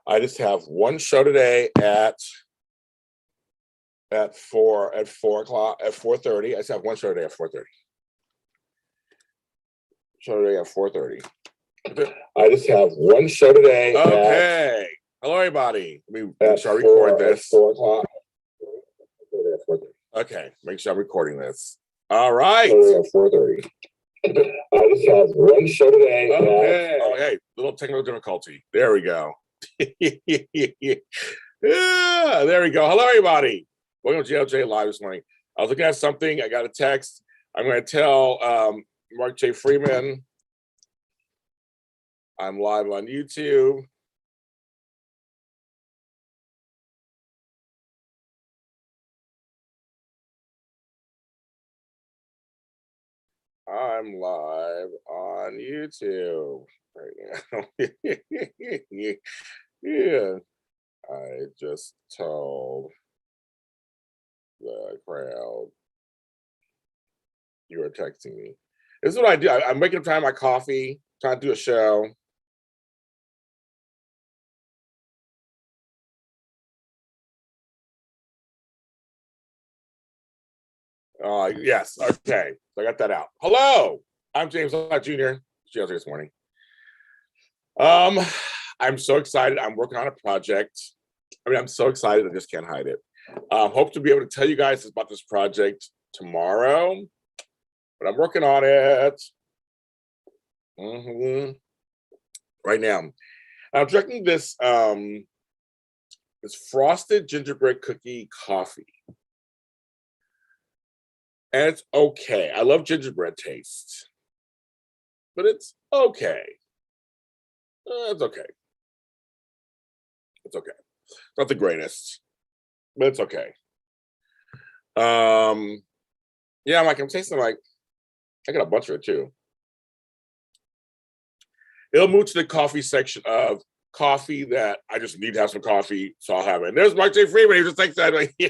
I just have one show today at 4:30. I just have one show today at 4:30. Show today at 4:30. I just have one show today. Okay. Hello, everybody. Let me make sure I record this. 4 o'clock. Okay, make sure I'm recording this. All right. At 4:30. I just have one show today. Okay. Okay. Little technical difficulty. There we go. Yeah, there we go. Hello, everybody. Welcome to JLJ Live this morning. I was looking at something. I got a text. I'm going to tell Mark J. Freeman I'm live on YouTube. I'm live on YouTube right now. Yeah. I just told the crowd you were texting me. This is what I do. I'm making time my coffee, trying to do a show. Yes, okay. So I got that out. Hello, I'm James Lott Jr. JLJ this morning. I'm so excited. I'm working on a project. I'm so excited. I just can't hide it. Hope to be able to tell you guys about this project tomorrow, but I'm working on it right now. I'm drinking this this frosted gingerbread cookie coffee, and it's okay. I love gingerbread taste, but it's okay. It's okay. It's okay. It's not the greatest, but it's okay. Yeah, I'm tasting like I got a bunch of it too. It'll move to the coffee section of coffee that I just need to have some coffee, so I'll have it. And there's Mark J. Freeman. He just thinks that. Like, yeah.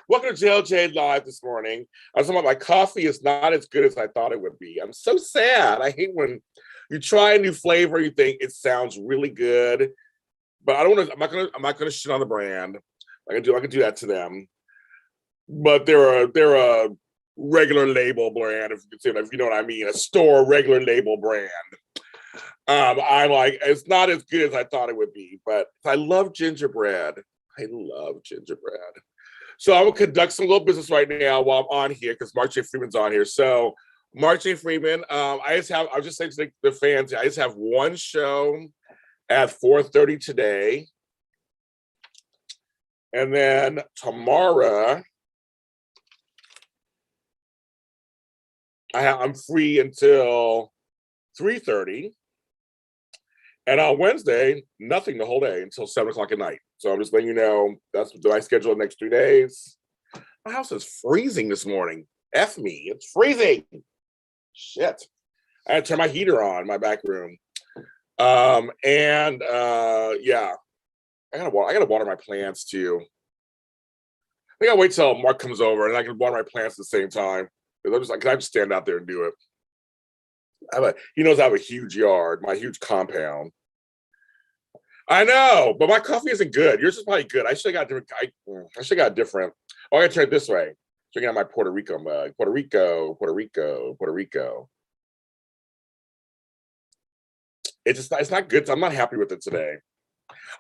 Welcome to JLJ Live this morning. I was talking about my coffee is not as good as I thought it would be. I'm so sad. I hate when you try a new flavor, you think it sounds really good, but I don't want to. I'm not gonna shit on the brand. I can do that to them. But they're a regular label brand, if you know what I mean, a store regular label brand. I'm like, it's not as good as I thought it would be, but I love gingerbread. I love gingerbread. So I'm gonna conduct some little business right now while I'm on here because Mark J. Freeman's on here. So Mark J. Freeman, I'll just say to the fans, I just have one show at 4:30 today. And then tomorrow, I'm free until 3:30. And on Wednesday, nothing the whole day until 7 o'clock at night. So I'm just letting you know that's my schedule the next 3 days. My house is freezing this morning. F me, it's freezing. Shit. I had to turn my heater on in my back room. Yeah. I gotta water my plants too. I think I'll wait till Mark comes over and I can water my plants at the same time. I just stand out there and do it. He knows I have a huge yard, my huge compound. I know, but my coffee isn't good. Yours is probably good. I should have got different. I should have got different. Oh, I gotta try it this way. Drinking out my Puerto Rico mug. Puerto Rico. It's not good. So I'm not happy with it today.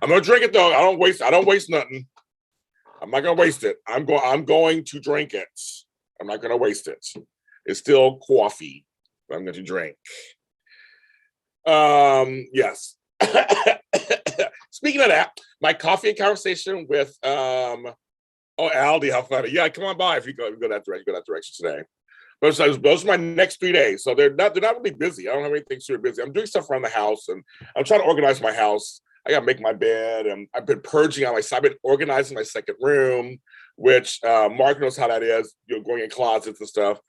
I'm gonna drink it though. I don't waste nothing. I'm not gonna waste it. I'm going to drink it. I'm not gonna waste it. It's still coffee. I'm going to drink. Yes. Speaking of that, my coffee and conversation with Aldi, how funny. Yeah, come on by if you go that direction. Go that direction today. But those are my next 3 days. So they're not really busy. I don't have anything super busy. I'm doing stuff around the house and I'm trying to organize my house. I gotta make my bed and I've been purging on I've been organizing my second room, which Mark knows how that is, going in closets and stuff.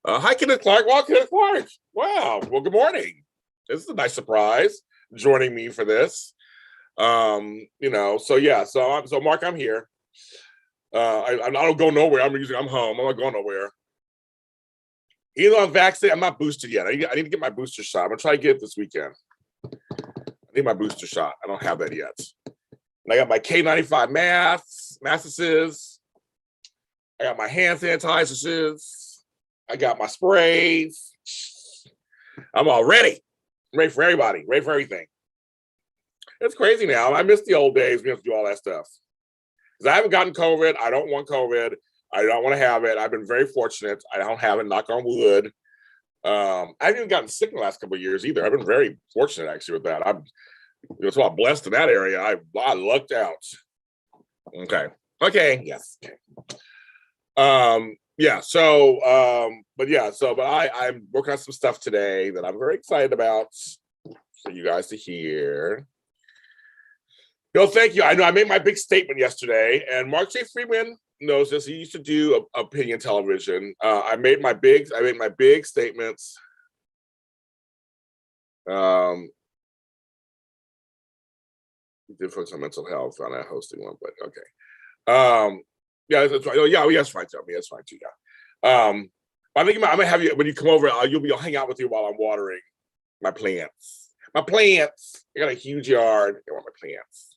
Hi, Kenneth Clark. Well, Kenneth Clark. Wow. Well, good morning. This is a nice surprise joining me for this. So yeah. So Mark, I'm here. I don't go nowhere. I'm home. I'm not going nowhere. Even though I'm vaccinated, I'm not boosted yet. I need to get my booster shot. I'm gonna try to get it this weekend. I need my booster shot. I don't have that yet. And I got my K95 masks. I got my hand sanitizers. I got my sprays. I'm all ready. Ready for everybody. Ready for everything. It's crazy now. I miss the old days. We have to do all that stuff. Because I haven't gotten COVID. I don't want COVID. I don't want to have it. I've been very fortunate. I don't have it, knock on wood. I haven't even gotten sick in the last couple of years either. I've been very fortunate actually with that. I'm so I'm blessed in that area. I lucked out. Okay. Yes. Okay. But I'm working on some stuff today that I'm very excited about for you guys to hear. Thank you. I know I made my big statement yesterday, and Mark J. Freeman knows this. He used to do opinion television. I made my big statements. He did focus on mental health on that hosting one, but okay. That's right. Oh, yeah, that's fine. Tell me, that's fine too. Yeah. I think I'm gonna have you when you come over. I'll hang out with you while I'm watering my plants. I got a huge yard. I want my plants.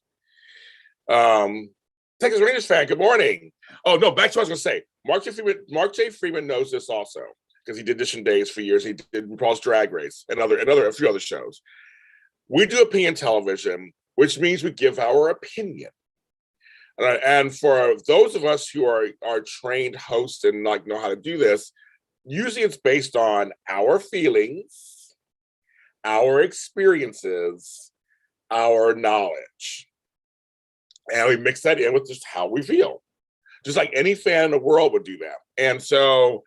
Texas Rangers fan. Good morning. Oh no, back to what I was gonna say. Mark J. Freeman knows this also because he did Dish and Days for years. He did RuPaul's Drag Race and a few other shows. We do opinion television, which means we give our opinion. And for those of us who are trained hosts and know how to do this, usually it's based on our feelings, our experiences, our knowledge. And we mix that in with just how we feel. Just like any fan in the world would do that. And so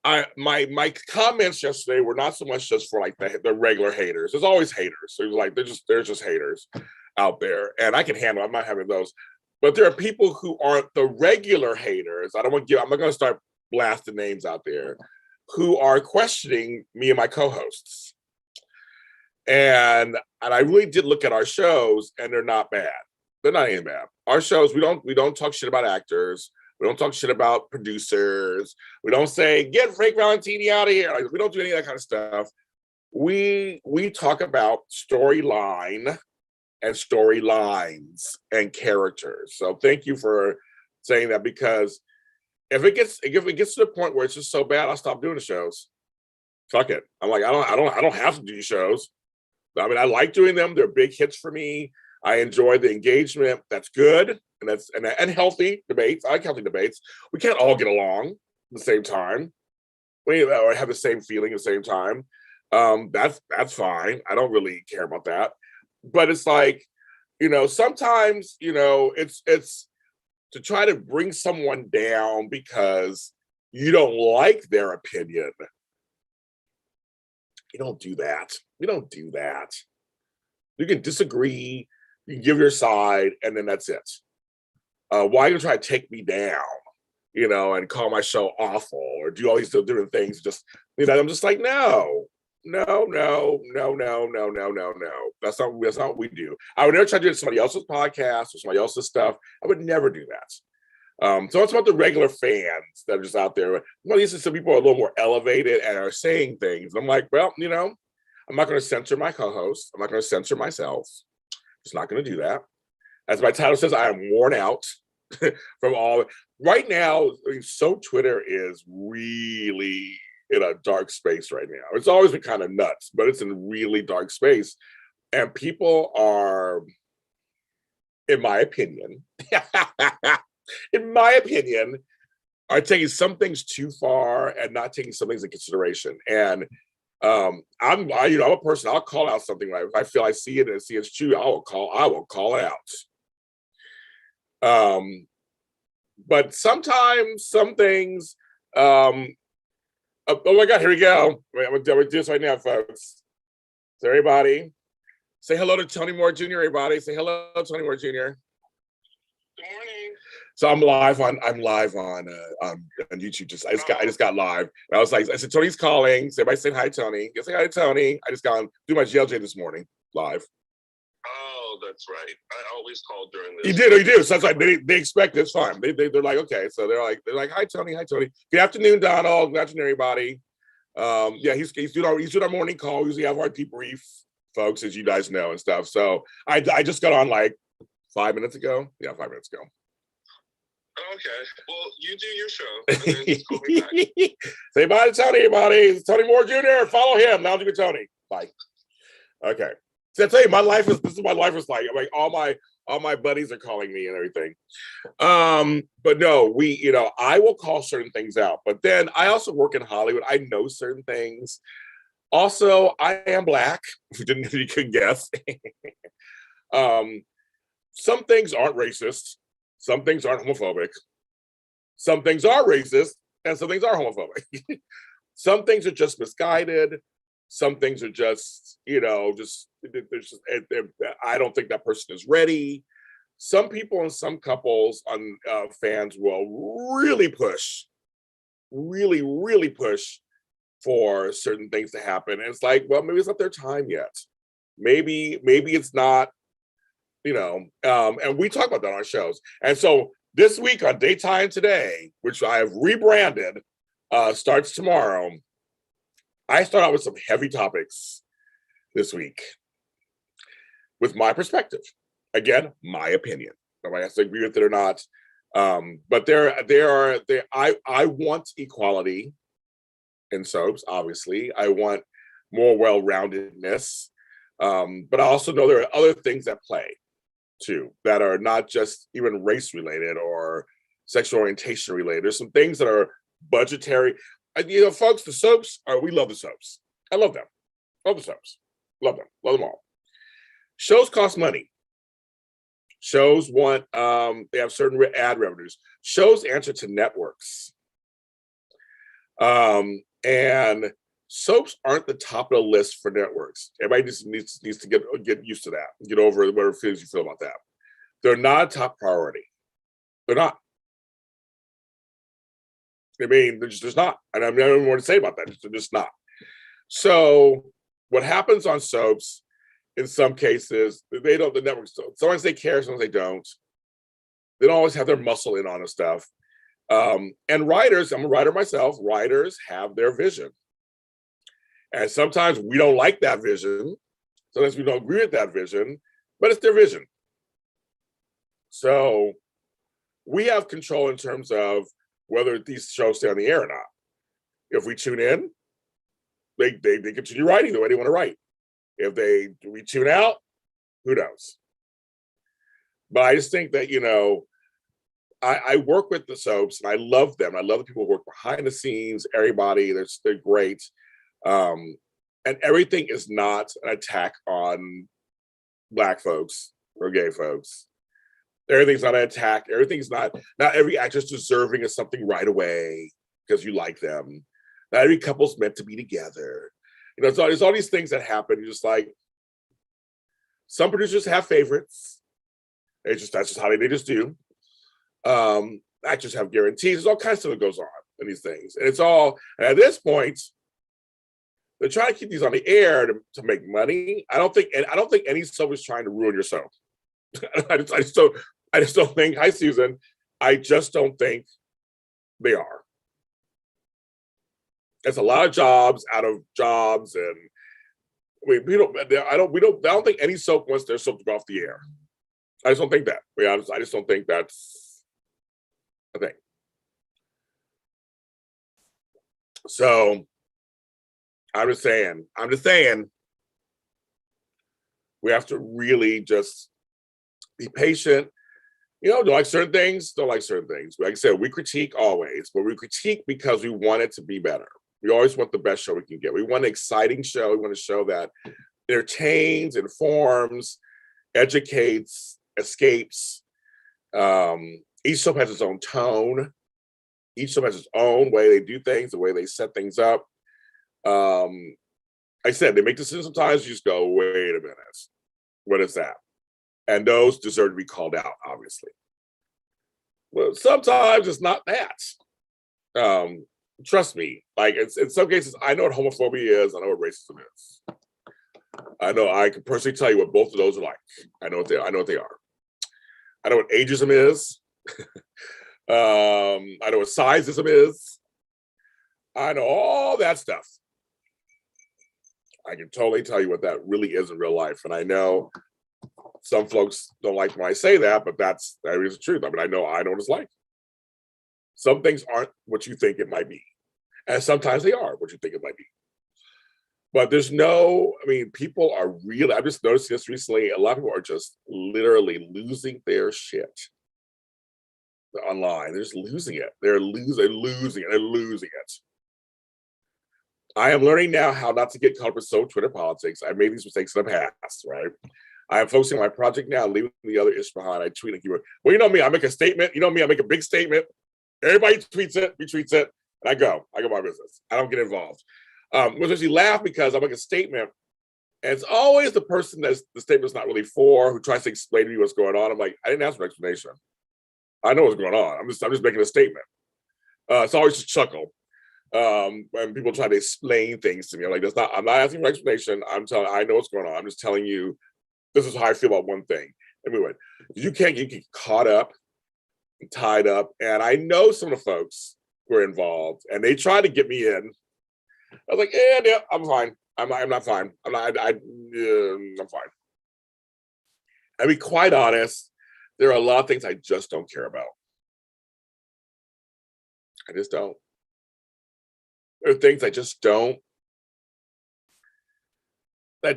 my comments yesterday were not so much just for like the regular haters. There's always haters. There's just haters out there. And I can handle it. I'm not having those. But there are people who aren't the regular haters. I'm not going to start blasting names out there, who are questioning me and my co-hosts. And I really did look at our shows, and they're not bad. They're not even bad. Our shows, we don't talk shit about actors. We don't talk shit about producers. We don't say, get Frank Valentini out of here. Like, we don't do any of that kind of stuff. We talk about storyline and storylines and characters. So thank you for saying that, because if it gets to the point where it's just so bad, I'll stop doing the shows. Fuck it. I'm like, I don't have to do shows. I mean, I like doing them. They're big hits for me. I enjoy the engagement. That's good. And healthy debates. I like healthy debates. We can't all get along at the same time. Or have the same feeling at the same time. That's fine. I don't really care about that. But it's like, sometimes, it's to try to bring someone down because you don't like their opinion. You don't do that. We don't do that. You can disagree, you can give your side, and then that's it. Why are you trying to take me down, and call my show awful or do all these different things? I'm just like, no. That's not what we do. I would never try to do somebody else's podcast or somebody else's stuff. I would never do that. So it's about the regular fans that are just out there. These are some people are a little more elevated and are saying things. I'm like, well, I'm not going to censor my co-host. I'm not going to censor myself. Just not going to do that. As my title says, I am worn out from all. Right now, so Twitter is really in a dark space right now. It's always been kind of nuts, but it's in a really dark space. And people are, in my opinion, are taking some things too far and not taking some things into consideration. And I'm a person, I'll call out something if I feel I see it and see it's true, I will call it out. But sometimes some things, oh my God, here we go. I'm gonna do this right now, folks. So everybody, say hello to Tony Moore Jr. Everybody, say hello, Tony Moore Jr. Good morning. So I'm live on YouTube. I just got live. And I said, Tony's calling. So everybody say hi, Tony. Say hi to Tony. I just got on do my JLJ this morning live. Oh, that's right. I always call during this. You do. So it's like they expect it. It's fine. They're like, okay. So they're like, hi, Tony. Good afternoon, Donald. Good afternoon, everybody. He's doing our morning call. We usually have our debrief, folks, as you guys know and stuff. So I just got on like 5 minutes ago. Yeah, 5 minutes ago. Okay. Well, you do your show and then just call me back. Say bye to Tony, everybody. It's Tony Moore Jr. Follow him. Now do Tony. Bye. Okay. So I tell you, this is my life is like. Like all my buddies are calling me and everything. But no, I will call certain things out. But then I also work in Hollywood. I know certain things. Also, I am Black. If you could guess. Some things aren't racist. Some things aren't homophobic. Some things are racist, and some things are homophobic. Some things are just misguided. Some things are just, I don't think that person is ready. Some people and some couples on fans will really push for certain things to happen. And it's like, well, maybe it's not their time yet. Maybe it's not, and we talk about that on our shows. And so this week on Daytime Today, which I have rebranded, starts tomorrow. I start out with some heavy topics this week with my perspective. Again, my opinion. Nobody has to agree with it or not. But I want equality in soaps, obviously. I want more well-roundedness. But I also know there are other things that play too, that are not just even race related or sexual orientation related. There's some things that are budgetary. Folks, the soaps we love the soaps. I love them. Love the soaps. Love them. Love them all. Shows cost money. Shows want, they have certain ad revenues. Shows answer to networks. And soaps aren't the top of the list for networks. Everybody just needs to get used to that. Get over whatever feelings you feel about that. They're not a top priority. They're not. I mean, there's not. And I don't even want to say about that. They're just not. So what happens on soaps, in some cases, the networks don't. Sometimes they care, sometimes they don't. They don't always have their muscle in on the stuff. And writers, I'm a writer myself, writers have their vision. And sometimes we don't like that vision. Sometimes we don't agree with that vision, but it's their vision. So we have control in terms of whether these shows stay on the air or not. If we tune in, they continue writing the way they want to write. If we tune out, who knows? But I just think that, I work with the soaps and I love them. I love the people who work behind the scenes, everybody, they're great. And everything is not an attack on Black folks or gay folks. Everything's not an attack. Everything's not every actor's deserving of something right away because you like them. Not every couple's meant to be together. There's all these things that happen. You're just like, some producers have favorites. That's just how they just do. Actors have guarantees. There's all kinds of stuff that goes on in these things. And at this point, they're trying to keep these on the air to make money. I don't think any soap is trying to ruin your soap. I just don't think. Hi, Susan. I just don't think they are. It's a lot of jobs out of jobs, and I don't think any soap wants their soap to go off the air. I just don't think that. To be honest, I just don't think that's a thing. So I'm just saying, we have to really just be patient. Don't like certain things, don't like certain things. Like I said, we critique always, but we critique because we want it to be better. We always want the best show we can get. We want an exciting show. We want a show that entertains, informs, educates, escapes. Each show has its own tone. Each show has its own way they do things, the way they set things up. I said, they make decisions sometimes, you just go, wait a minute, what is that? And those deserve to be called out, obviously. Well, sometimes it's not that. Trust me, like in some cases, I know what homophobia is, I know what racism is. I can personally tell you what both of those are like. I know what they are. I know what ageism is. I know what sizeism is. I know all that stuff. I can totally tell you what that really is in real life. And I know Some folks don't like when I say that, but that is the truth. I mean, I know what it's like. Some things aren't what you think it might be. And sometimes they are what you think it might be. But there's no, I mean, people are really, I've just noticed this recently. A lot of people are just literally losing their shit online. They're just losing it. They're losing it. I am learning now how not to get caught up with so Twitter politics. I made these mistakes in the past, right? I am focusing on my project now, leaving the other ish behind. I tweet a keyword. Well, you know me, I make a statement. You know me, I make a big statement. Everybody tweets it, retweets it, and I go my business. I don't get involved. Which actually laugh because I make a statement, and it's always the person that the statement's not really for who tries to explain to me what's going on. I'm like, I didn't ask for an explanation. I know what's going on. I'm just making a statement. It's always just chuckle when people try to explain things to me. I'm like, I'm not asking for an explanation. I know what's going on. I'm just telling you, this is how I feel about one thing. Anyway, you get caught up and tied up. And I know some of the folks who are involved, and they try to get me in. I was like, yeah, I'm fine. I'm not fine. I'm fine. I'll be quite honest. There are a lot of things I just don't care about. I just don't. There are things I just don't. They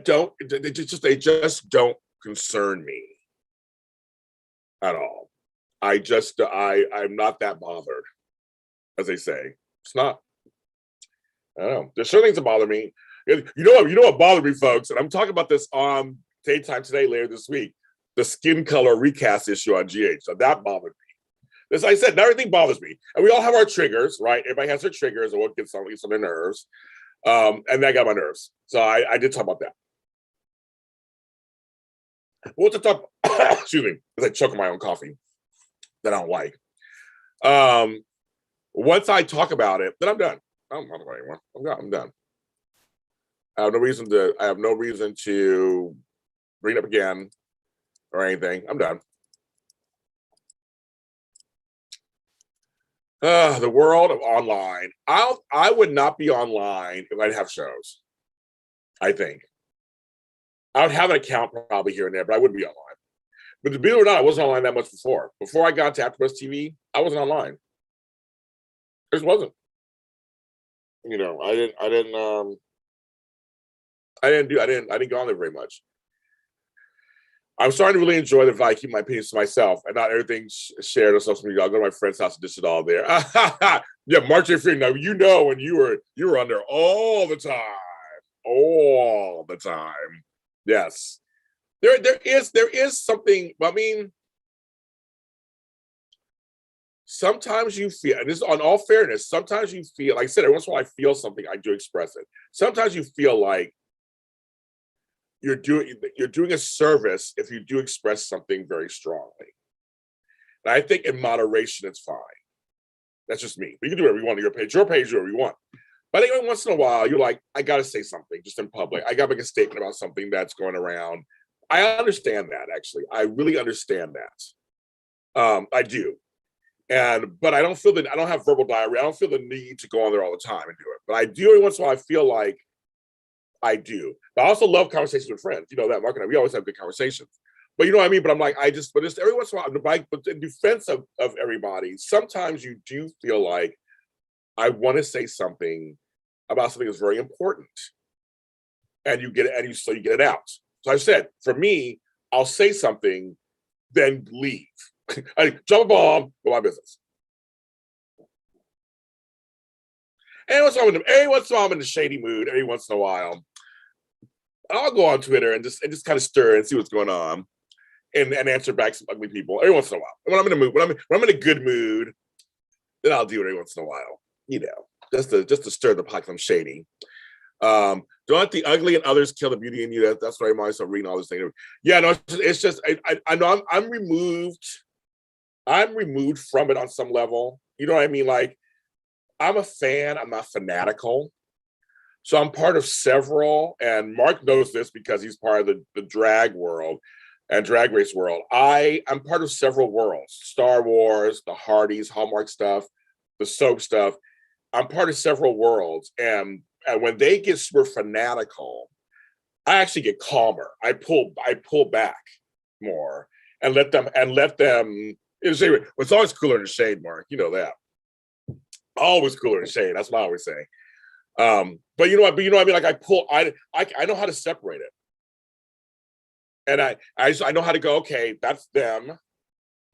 just don't concern me at all. I'm not that bothered, as they say. It's not. I don't know. There's certain things that bother me. You know what bothered me, folks, and I'm talking about this on Daytime Today later this week. The skin color recast issue on GH. So that bothered me. As I said, not everything bothers me, and we all have our triggers, right? Everybody has their triggers, or what gets on their nerves, and that got my nerves. So I did talk about that. What's the top? Excuse me, as I choke on my own coffee that I don't like. Once I talk about it, then I'm done. I don't talk about it anymore. I'm done. I have no reason to bring it up again or anything. I'm done. The world of online. I would not be online if I didn't have shows. I think I would have an account probably here and there, but I wouldn't be online. But to believe it or not, I wasn't online that much before. Before I got to AfterBuzz TV, I wasn't online. I just wasn't. You know, I didn't go on there very much. I'm starting to really enjoy the vibe. I keep my opinions to myself and not everything shared on social media. I'll go to my friend's house and dish it all there. Yeah, March April. Now you know when you were on there all the time. Yes, there is something. I mean, sometimes you feel, and this is on all fairness. Sometimes you feel, like I said, every once in a while I feel something. I do express it. Sometimes you feel like you're doing a service if you do express something very strongly. And I think in moderation, it's fine. That's just me. But you can do whatever you want on your page, whatever you want. But I think every once in a while, you're like, I got to say something just in public. I got to make a statement about something that's going around. I understand that, actually. I really understand that. I do. But I don't feel that, I don't have verbal diarrhea. I don't feel the need to go on there all the time and do it. But I do every once in a while, I feel like I do. But I also love conversations with friends. You know that, Mark and I, we always have good conversations. But you know what I mean? But I'm like, but just every once in a while, but in defense of everybody, sometimes you do feel like I want to say something about something that's very important. And you get it, so you get it out. So I said, for me, I'll say something, then leave. I drop a bomb, go my business. Every once in a while, I'm in a shady mood. Every once in a while, I'll go on Twitter and just kind of stir and see what's going on, and answer back some ugly people every once in a while. And when I'm in a mood, when I'm in a good mood, then I'll do it every once in a while. You know, just to stir the pot. I'm shady. Don't let the ugly and others kill the beauty in you. That's what I remind myself reading all this thing. Yeah, no, it's just I know I'm removed. I'm removed from it on some level. You know what I mean? Like, I'm a fan. I'm not fanatical. So I'm part of several, and Mark knows this because he's part of the drag world and drag race world. I'm part of several worlds: Star Wars, the Hardys, Hallmark stuff, the soap stuff. I'm part of several worlds, and when they get super fanatical, I actually get calmer. I pull back. more and let them it's always cooler in the shade, Mark. You know that. Always cooler in the shade. That's what I always say. But you know what? I mean? Like I know how to separate it. And I know how to go, okay, that's them.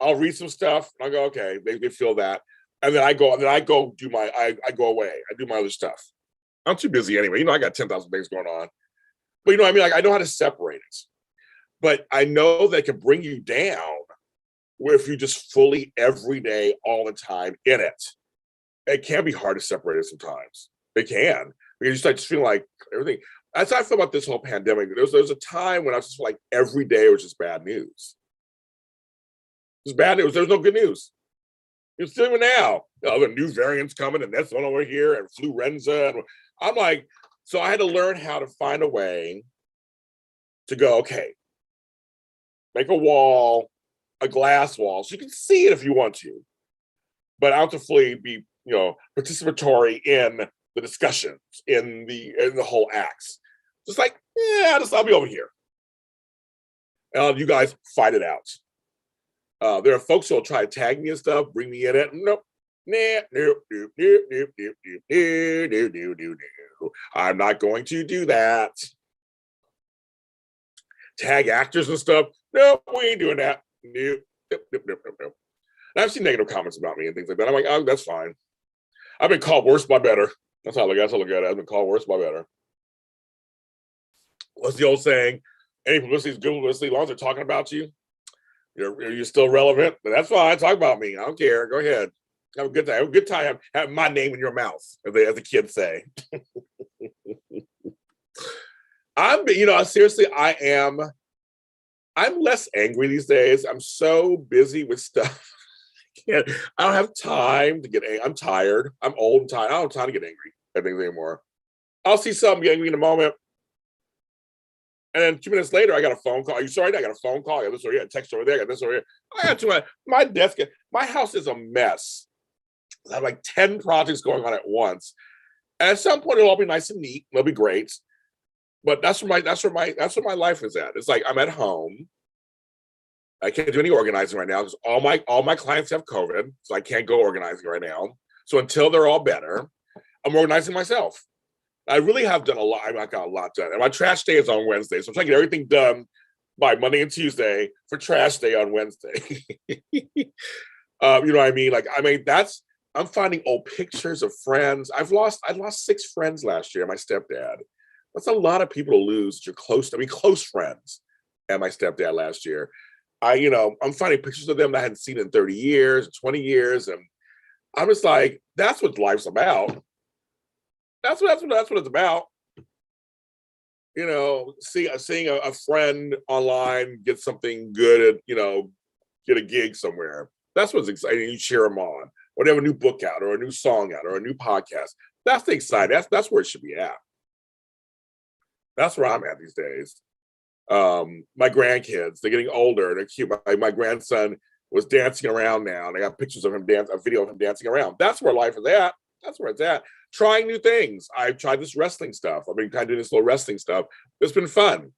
I'll read some stuff and I'll go, okay, they feel that. And then I go do I go away. I do my other stuff. I'm too busy anyway. I got 10,000 things going on. But you know what I mean? Like I know how to separate it. But I know that can bring you down if you just fully every day, all the time in it. It can be hard to separate it sometimes. It can. Because you start just feeling like everything. That's how I feel about this whole pandemic. There was a time when I was just like every day was just bad news. It was bad news. There was no good news. It's still even now. The new variants coming and that's one over here and influenza. And I'm like, so I had to learn how to find a way to go, okay, make a wall, a glass wall, so you can see it if you want to, but I have to fully be, participatory in the discussions, in the whole acts. Just like, I'll be over here. You guys fight it out. There are folks who will try to tag me and stuff, bring me in it. Nope. Nope. I'm not going to do that. Tag actors and stuff. No, we ain't doing that. Nope. And I've seen negative comments about me and things like that. I'm like, oh, that's fine. I've been called worse by better. That's how I look at it. I've been called worse by better. What's the old saying? Any publicity is good publicity. As long as they're talking about you, you're still relevant. But that's fine. Talk about me. I don't care. Go ahead. Have a good time. Have a good time having my name in your mouth, as the kids say. Seriously, I'm less angry these days. I'm so busy with stuff. I don't have time to get angry. I'm tired. I'm old and tired. I don't have time to get angry at things anymore. I'll see something, get angry in a moment. And then 2 minutes later, I got a phone call. Are you sorry? I got a phone call. I got this over here, a text over there, I got this over here. I got too much. My desk, my house is a mess. I have like 10 projects going on at once. And at some point, it'll all be nice and neat. It'll be great. But that's where my life is at. It's like I'm at home. I can't do any organizing right now because all my clients have COVID, so I can't go organizing right now. So until they're all better, I'm organizing myself. I really have done a lot. I got a lot done. And my trash day is on Wednesday, so I'm trying to get everything done by Monday and Tuesday for trash day on Wednesday. You know what I mean? I'm finding old pictures of friends. I lost 6 friends last year. My stepdad. That's a lot of people to lose. You're close friends, and my stepdad last year. I'm finding pictures of them that I hadn't seen in 30 years, 20 years. And I'm just like, that's what life's about. That's what it's about. Seeing a friend online get something good at, get a gig somewhere. That's what's exciting. You cheer them on. Or they have a new book out or a new song out or a new podcast. That's the exciting. That's where it should be at. That's where I'm at these days. My grandkids, they're getting older. They're cute. My grandson was dancing around now, and I got pictures of him a video of him dancing around. That's where life is at. That's where it's at. Trying new things. I've tried this wrestling stuff. I've been kind of doing this little wrestling stuff. It's been fun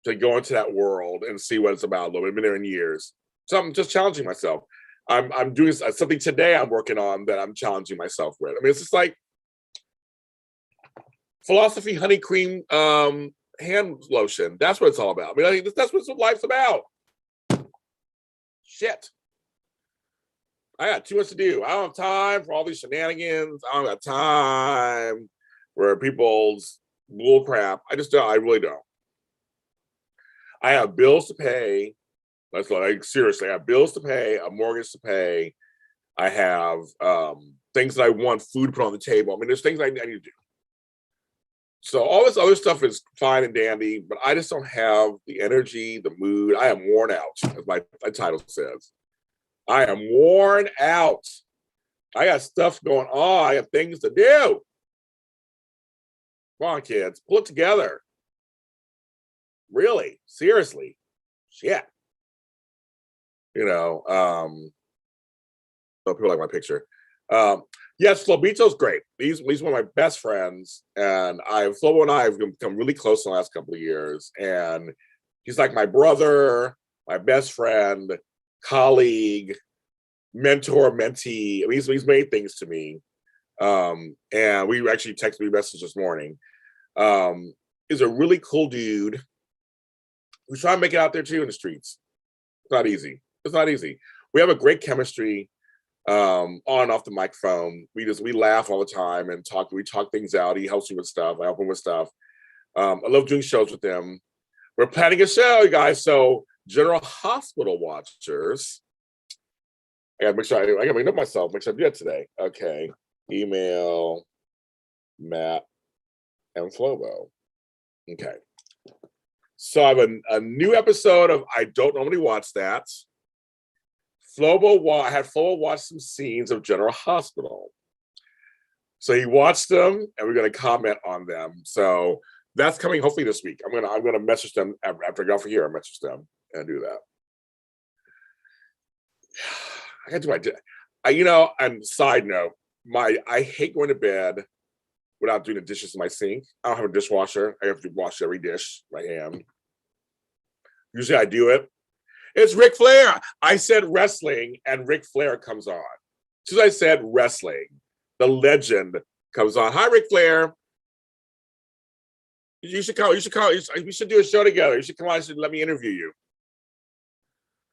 to go into that world and see what it's about a little bit. I've been there in years. So I'm just challenging myself. I'm doing something today I'm working on that I'm challenging myself with. I mean, it's just like philosophy honey cream hand lotion. That's what it's all about. I think that's what life's about. Shit. I got too much to do. I don't have time for all these shenanigans. I don't have time for people's bull crap. I really don't. I have bills to pay. Seriously, I have bills to pay, a mortgage to pay. I have things that I want, food put on the table. I mean, there's things I need to do. So all this other stuff is fine and dandy, but I just don't have the energy, the mood. I am worn out, as my title says. I am worn out. I got stuff going on. I have things to do. Come on, kids, pull it together. Really, seriously, shit. So people like my picture. Yes, Flobito's great. He's one of my best friends, and Flobo and I have become really close in the last couple of years. And he's like my brother. my best friend, colleague, mentor, mentee. I mean, he's made things to me. And we actually texted me message this morning. Is a really cool dude who's trying to make it out there too in the streets. It's not easy. It's not easy. We have a great chemistry on and off the microphone. We laugh all the time and talk. We talk things out. He helps me with stuff. I help him with stuff. I love doing shows with him. We're planning a show, you guys. So General Hospital watchers, I gotta make sure I gotta make up myself. Make sure I do that today. Okay. Email Matt and Flobo. Okay. So I have a new episode of I Don't Normally Watch That. I had Flobo watch some scenes of General Hospital. So he watched them and we're gonna comment on them. So that's coming hopefully this week. I'm gonna message them after I get off of here. I message them and do that. I gotta do my and side note, I hate going to bed without doing the dishes in my sink. I don't have a dishwasher. I have to wash every dish by hand. Usually I do it. It's Ric Flair. I said wrestling and Ric Flair comes on. As soon as I said wrestling, the legend comes on. Hi, Ric Flair. You should come. We should do a show together. You should come on. Let me interview you.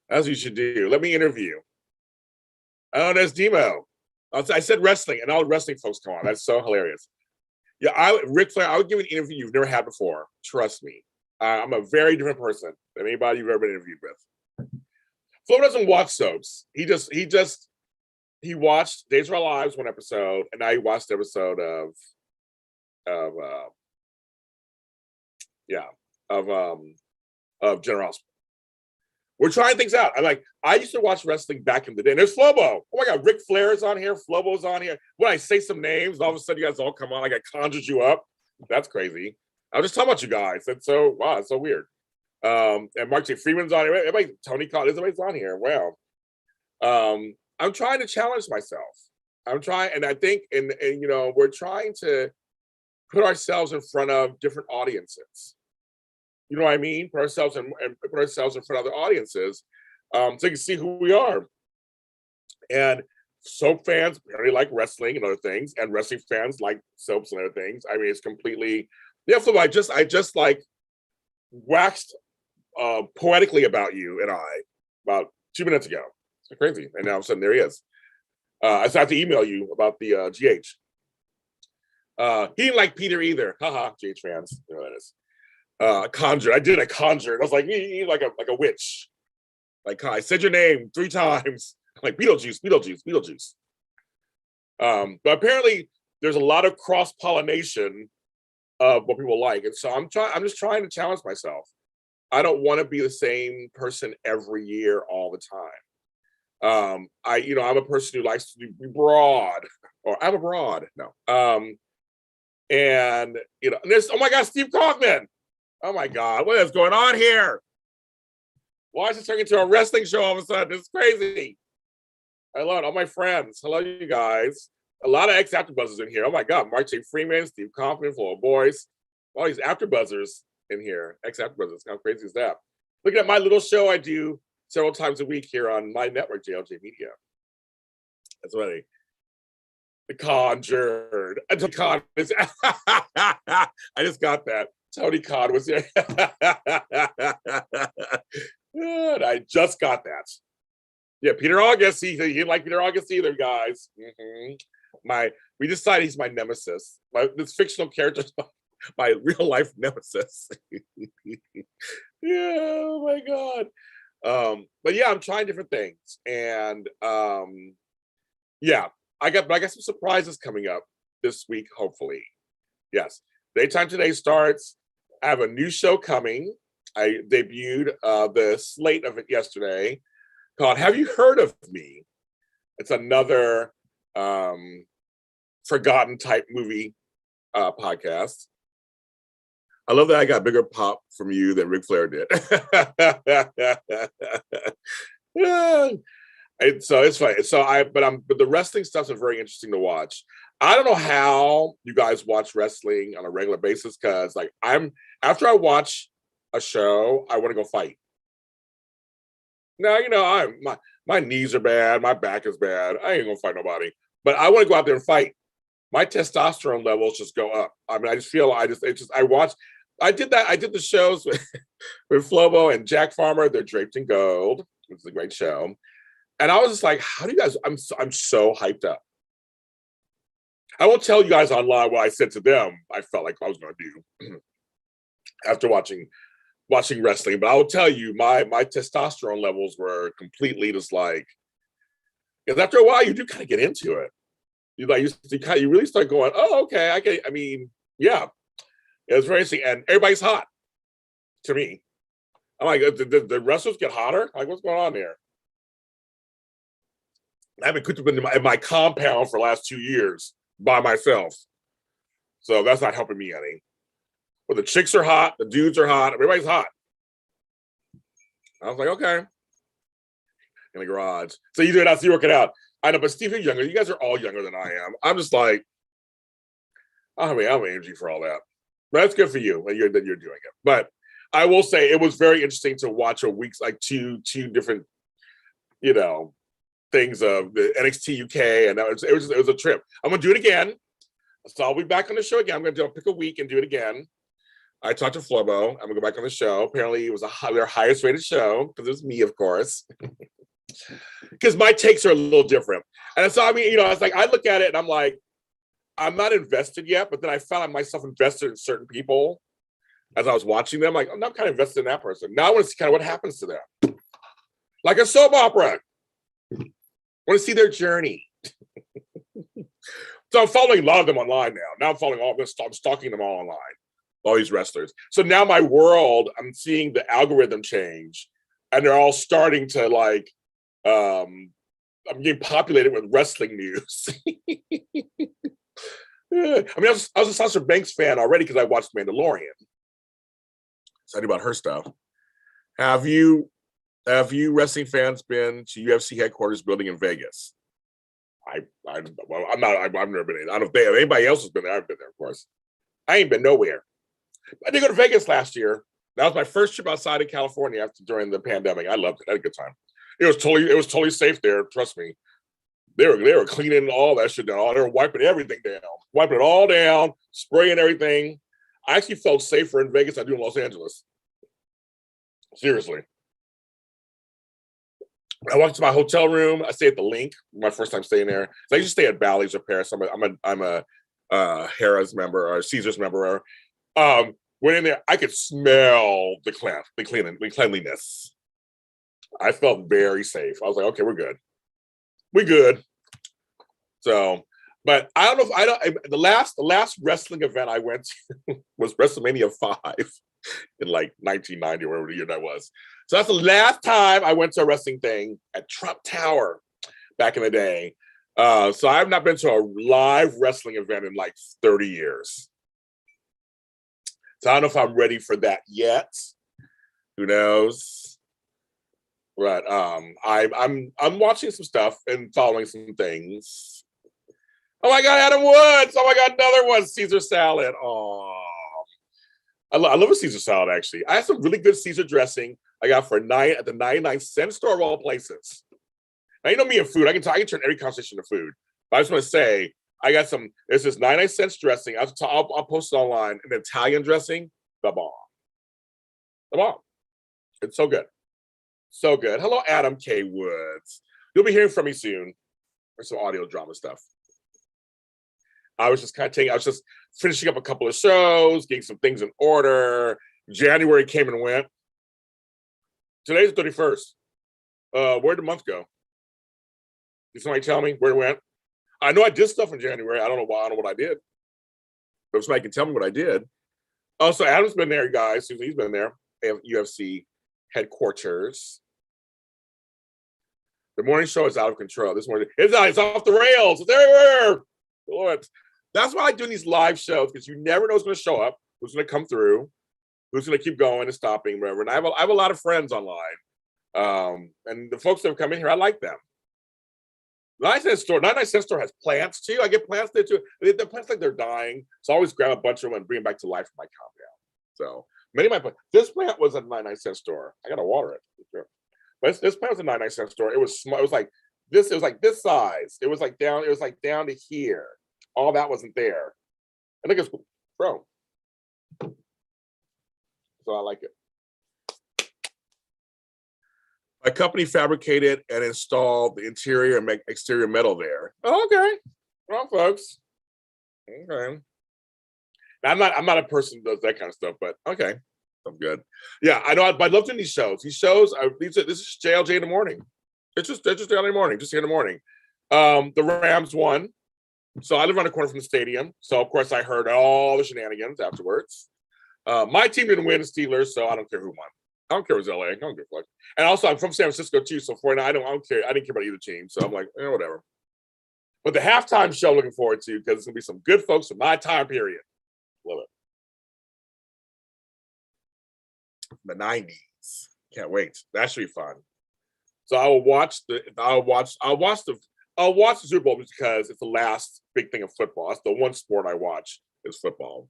That's what you should do. Let me interview you. Oh, there's Demo. I said wrestling, and all the wrestling folks come on. That's so hilarious. Yeah, Ric Flair, I would give an interview you've never had before. Trust me. I'm a very different person than anybody you've ever been interviewed with. Flo doesn't watch soaps. He watched Days of Our Lives one episode, and now he watched the episode of General Hospital. We're trying things out. I used to watch wrestling back in the day. And there's Flobo. Oh my God, Ric Flair is on here. Flobo's on here. When I say some names, all of a sudden you guys all come on. Like I conjured you up. That's crazy. I was just talking about you guys. It's so weird. And Mark J. Freeman's on here. Everybody, Tony Collins, everybody's on here. Wow. I'm trying to challenge myself. I'm trying, and I think, and we're trying to put ourselves in front of different audiences. You know what I mean? Put ourselves in front of other audiences, so you can see who we are. And soap fans apparently like wrestling and other things, and wrestling fans like soaps and other things. I mean, it's completely So I just like waxed poetically about you and I about 2 minutes ago. It's crazy, and now all of a sudden there he is. I still have to email you about the GH. He didn't like Peter either. Haha, GH fans. You know what that is. Conjure. I did a conjure. I was like, like a witch. Like I said your name 3 times. Like Beetlejuice. But apparently there's a lot of cross-pollination of what people like. And so I'm just trying to challenge myself. I don't want to be the same person every year all the time. I'm a person who likes to be broad, or I'm abroad. No. And there's, oh my God, Steve Kaufman. Oh my God, what is going on here? Why is it turning into a wrestling show all of a sudden? It's crazy. I love it. All my friends. Hello, you guys. A lot of ex-AfterBuzzers in here. Oh my God, Mark J. Freeman, Steve Kaufman, Flow Boys. All these AfterBuzzers in here. Ex-AfterBuzzers. How crazy is that? Look at my little show I do several times a week here on my network, JLJ Media. That's funny. The Conjured. Tony Khan is. I just got that. Tony Khan was here. And I just got that. Yeah, Peter August. He didn't like Peter August either, guys. We decided he's my nemesis. This fictional character is my real life nemesis. Yeah, oh my God. But yeah, I'm trying different things, and yeah, I got some surprises coming up this week, hopefully. Yes, Daytime Today starts. I have a new show coming. I debuted the slate of it yesterday called Have You Heard of Me? It's another forgotten type movie podcast. I love that I got bigger pop from you than Ric Flair did. So it's funny. But the wrestling stuff's very interesting to watch. I don't know how you guys watch wrestling on a regular basis, because after I watch a show, I want to go fight. Now, my knees are bad, my back is bad. I ain't gonna fight nobody. But I want to go out there and fight. My testosterone levels just go up. I mean, I just feel I watch. I did that. I did the shows with Flobo and Jack Farmer. They're draped in gold. It's a great show. And I was just like, how do you guys? I'm so hyped up. I won't tell you guys online what I said to them. I felt like I was going to do after watching wrestling, but I will tell you, my testosterone levels were completely just like. Because after a while, you do kind of get into it. You really start going, oh, okay, I mean, yeah, it was very interesting, and everybody's hot to me. I'm like, the wrestlers get hotter. Like, what's going on there? I've been cooped up in my compound for the last 2 years by myself, so that's not helping me any. But the chicks are hot, the dudes are hot, everybody's hot. I was like, okay, in the garage. So you do it after you work it out. I know, but Steve, you're younger. You guys are all younger than I am. I'm just like, I don't have energy for all that. But that's good for you that you're doing it. But I will say it was very interesting to watch a week's like two different, things of the NXT UK, and it was a trip. I'm gonna do it again. So I'll be back on the show again. I'm gonna pick a week and do it again. I talked to Flobo. I'm gonna go back on the show. Apparently, it was their highest rated show because it was me, of course. Because my takes are a little different. And so, I mean, it's like I look at it and I'm like, I'm not invested yet, but then I found myself invested in certain people as I was watching them. Like, I'm not kind of invested in that person. Now I want to see kind of what happens to them. Like a soap opera. I want to see their journey. So I'm following a lot of them online now. Now I'm following all this. I'm stalking them all online, all these wrestlers. So now my world, I'm seeing the algorithm change, and they're all starting to like, I'm getting populated with wrestling news. I mean, I was a Sasha Banks fan already because I watched Mandalorian. So I knew about her stuff. Have you wrestling fans been to UFC headquarters building in Vegas? I'm not. I've never been in. I don't know if anybody else has been there. I've been there, of course. I ain't been nowhere. I did go to Vegas last year. That was my first trip outside of California during the pandemic. I loved it. I had a good time. It was totally safe there. Trust me. They were cleaning all that shit down. They were wiping everything down, wiping it all down, spraying everything. I actually felt safer in Vegas than I do in Los Angeles. Seriously. I walked to my hotel room. I stayed at the Link. My first time staying there. So I used to stay at Bally's or Paris. I'm a Harrah's member or a Caesar's member. Went in there. I could smell the cleanliness. I felt very safe. I was like, okay, we're good. We good. So, but I don't know if the last wrestling event I went to was WrestleMania 5 in like 1990 or whatever the year that was. So that's the last time I went to a wrestling thing at Trump Tower back in the day. So I've not been to a live wrestling event in like 30 years. So I don't know if I'm ready for that yet. Who knows? But I'm watching some stuff and following some things. Oh my God, Adam Woods! Oh my God, another one, Caesar salad. Oh, I love a Caesar salad. Actually, I had some really good Caesar dressing I got for $9 at the 99-cent store of all places. Now you know me and food. I can turn every conversation to food. But I just want to say I got some. There's this 99-cent dressing. I'll post it online. An Italian dressing, the bomb. The bomb. It's so good. So good. Hello, Adam K. Woods. You'll be hearing from me soon for some audio drama stuff. I was just finishing up a couple of shows, getting some things in order. January came and went. Today's the 31st. Where'd the month go? Did somebody tell me where it went? I know I did stuff in January. I don't know why. I don't know what I did. But if somebody can tell me what I did. Oh, so Adam's been there, guys. He's been there at UFC headquarters. The morning show is out of control. This morning, it's off the rails. It's everywhere. Lord. That's why I like doing these live shows, because you never know who's going to show up, who's going to come through, who's going to keep going and stopping, whatever. And I have a lot of friends online. And the folks that have come in here, I like them. 99-cent store has plants too. I get plants there too. The plants like they're dying. So I always grab a bunch of them and bring them back to life in my compound. So many of my plants. This plant was at a 99-cent store. I got to water it. Sure. But this plant was a 99-cent store. It was small. It was like this. It was like this size. It was like down. It was like down to here. All that wasn't there. I think it's chrome. So I like it. My company fabricated and installed the interior and exterior metal there. Oh, okay. Well, folks. Okay. Now, I'm not a person who does that kind of stuff, but okay. I'm good. Yeah, I know. I love doing these shows. This is JLJ in the morning. It's just JLJ in the morning, just here in the morning. The Rams won. So I live around the corner from the stadium. So of course I heard all the shenanigans afterwards. My team didn't win, the Steelers, so I don't care who won. I don't care if it was LA. I don't give a fuck. And also, I'm from San Francisco too, so I don't care. I didn't care about either team, so I'm like, whatever. But the halftime show, I'm looking forward to because it's gonna be some good folks from my time period. Love it. The '90s. Can't wait. That should be fun. So I'll watch the Super Bowl because it's the last big thing of football. That's the one sport I watch is football.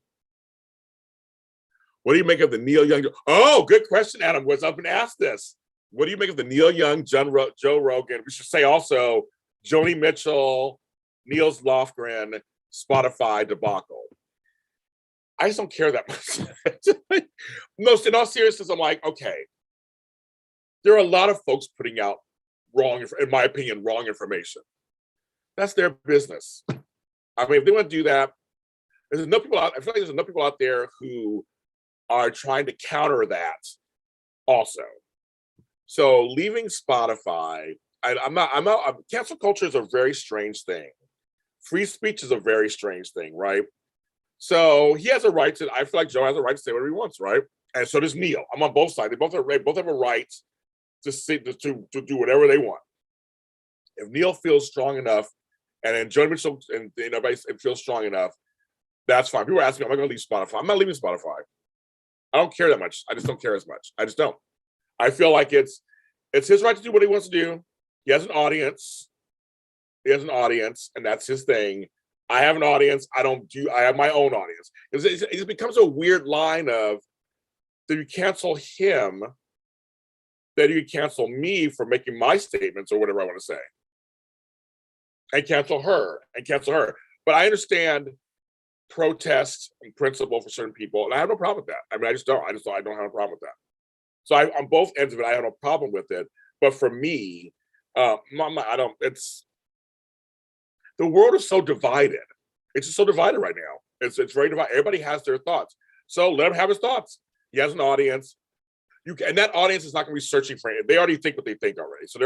What do you make of the Neil Young? Oh, good question, Adam. Was up and asked this. What do you make of the Neil Young, Joe Rogan? We should say also Joni Mitchell, Niels Lofgren, Spotify debacle. I just don't care that much. In all seriousness, I'm like, okay. There are a lot of folks putting out in my opinion, wrong information. That's their business. I mean, if they want to do that, there's enough people out. I feel like there's enough people out there who are trying to counter that also. So leaving Spotify, cancel culture is a very strange thing. Free speech is a very strange thing, right? So he has a right to, I feel like Joe has a right to say whatever he wants, right? And so does Neil. I'm on both sides. They both have a right to do whatever they want. If Neil feels strong enough, and then Joni Mitchell and everybody feels strong enough, that's fine. People are asking me, am I going to leave Spotify? I'm not leaving Spotify. I don't care that much. I just don't care as much. I just don't. I feel like it's his right to do what he wants to do. He has an audience. And that's his thing. I have an audience. I have my own audience. It becomes a weird line of, do you cancel him? Then you cancel me for making my statements or whatever I want to say. And cancel her. But I understand protest and principle for certain people, and I have no problem with that. I mean, I don't have a problem with that. So on both ends of it, I have no problem with it. But for me, the world is so divided. It's just so divided right now. It's very divided. Everybody has their thoughts. So let him have his thoughts. He has an audience. And that audience is not going to be searching for it. They already think what they think already. So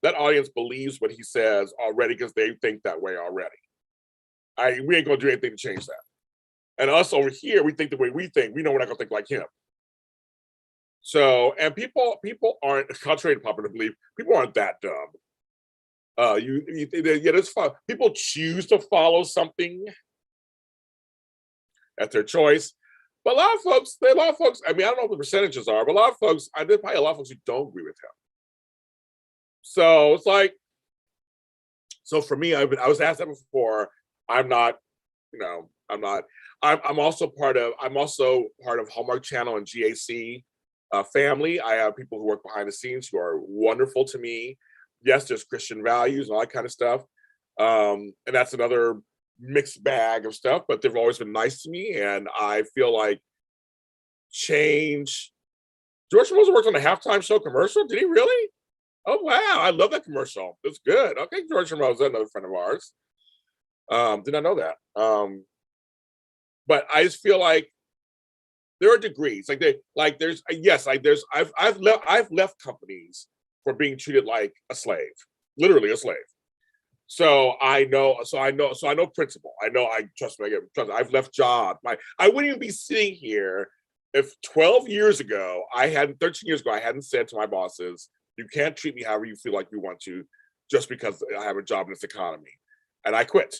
that audience believes what he says already because they think that way already. We ain't going to do anything to change that. And us over here, we think the way we think. We know we're not going to think like him. So, and people aren't, contrary to popular belief, people aren't that dumb. It's fun. People choose to follow something at their choice. But a lot of folks, I mean, I don't know what the percentages are, but there's probably a lot of folks who don't agree with him. So it's like, so for me, I was asked that before. I'm also part of Hallmark Channel and GAC family. I have people who work behind the scenes who are wonderful to me. Yes, there's Christian values and all that kind of stuff. And that's another mixed bag of stuff, but they've always been nice to me. And I feel like change. George Moses worked on a halftime show commercial. Did he really? Oh, wow. I love that commercial. It's good. Okay, George Moses, another friend of ours. Did not know that. But I just feel like there are degrees. I've left companies for being treated like a slave, literally a slave. So I know principle. Trust me. I've left jobs. I wouldn't even be sitting here if 13 years ago, I hadn't said to my bosses, you can't treat me however you feel like you want to, just because I have a job in this economy. And I quit.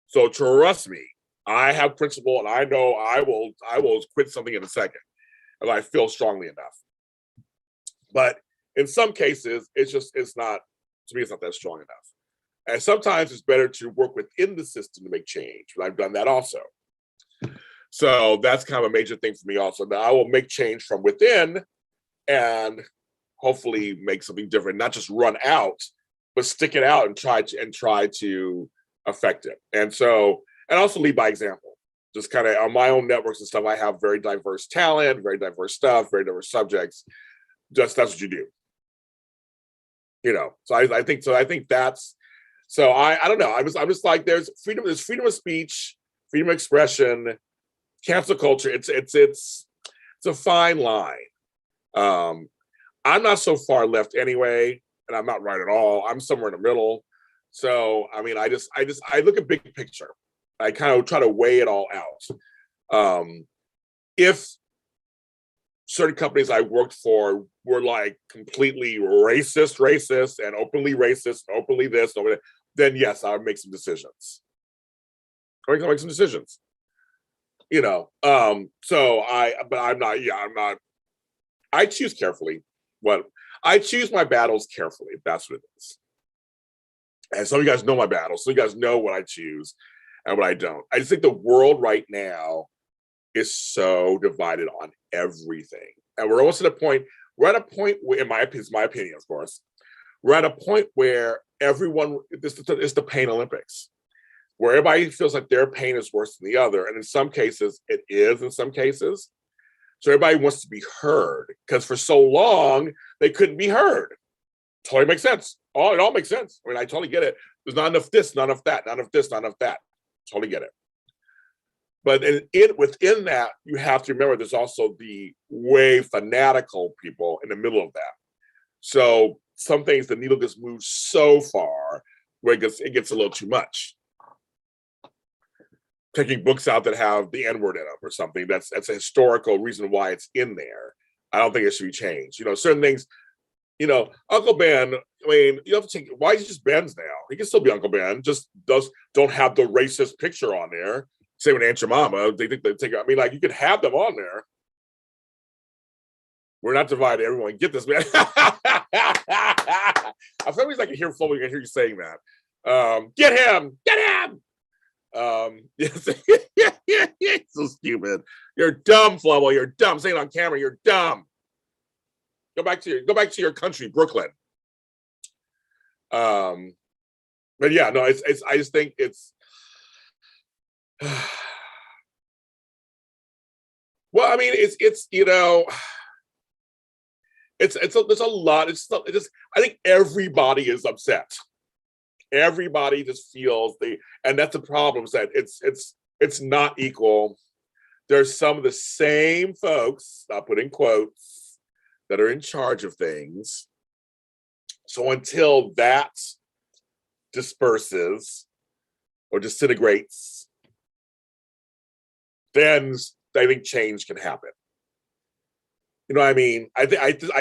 So trust me, I have principle, and I know I will quit something in a second if I feel strongly enough. But in some cases, it's not that strong enough. And sometimes it's better to work within the system to make change. But I've done that also. So that's kind of a major thing for me also. Now I will make change from within, and hopefully make something different, not just run out, but stick it out and try to affect it. And so, and also lead by example. Just kind of on my own networks and stuff, I have very diverse talent, very diverse stuff, very diverse subjects. Just that's what you do. You know, so I think so. I think that's so. I don't know. I'm just like there's freedom of speech, freedom of expression, cancel culture. It's a fine line. I'm not so far left anyway, and I'm not right at all. I'm somewhere in the middle. So I mean, I look at big picture. I kind of try to weigh it all out. If certain companies I worked for were like completely racist, and openly racist, and openly this, openly that, then yes, I would make some decisions. I make some decisions. You know, but I'm not. Yeah, I'm not. I choose carefully. What I choose my battles carefully. That's what it is. And some of you guys know my battles. So you guys know what I choose and what I don't. I just think the world right now is so divided on everything. And we're almost at a point, where, in my opinion, of course, we're at a point where everyone, it's the pain Olympics, where everybody feels like their pain is worse than the other. And in some cases, it is in some cases. So everybody wants to be heard because for so long, they couldn't be heard. Totally makes sense. It all makes sense. I mean, I totally get it. There's not enough this, not enough that, not enough this, not enough that. Totally get it. But within that, you have to remember there's also the way fanatical people in the middle of that. So some things, the needle gets moved so far where it gets a little too much. Taking books out that have the N-word in them or something, that's a historical reason why it's in there. I don't think it should be changed. You know, certain things, you know, Uncle Ben, I mean, you have to take, why is he just Ben's now? He can still be Uncle Ben, just don't have the racist picture on there. Same with Aunt Jemima, they think they take, I mean, like, you could have them on there. We're not divided, everyone, get this, man. For some reason I can hear Flo, I can hear you saying that. Get him! Yes. So stupid. You're dumb, Flo. You're dumb. Saying it on camera, you're dumb. Go back to your country, Brooklyn. But yeah, no, it's I just think it's well, I mean, it's you know, there's a lot. It's just I think everybody is upset. Everybody just feels and that's the problem, is that it's not equal. There's some of the same folks, I'll put in quotes, that are in charge of things. So until that disperses or disintegrates, then I think change can happen. You know what I mean? I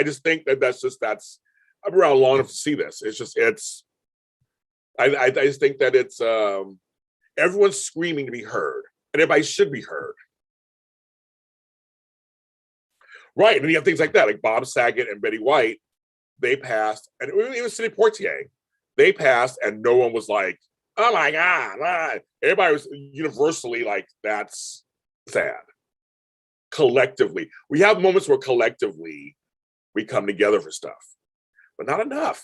just think that's I'm around long enough to see this. I just think that it's everyone's screaming to be heard, and everybody should be heard. Right, and then you have things like that, like Bob Saget and Betty White. They passed, and even Sidney Poitier, they passed, and no one was like, "Oh my God!" Everybody was universally like, "That's sad." Collectively, we have moments where collectively we come together for stuff, but not enough.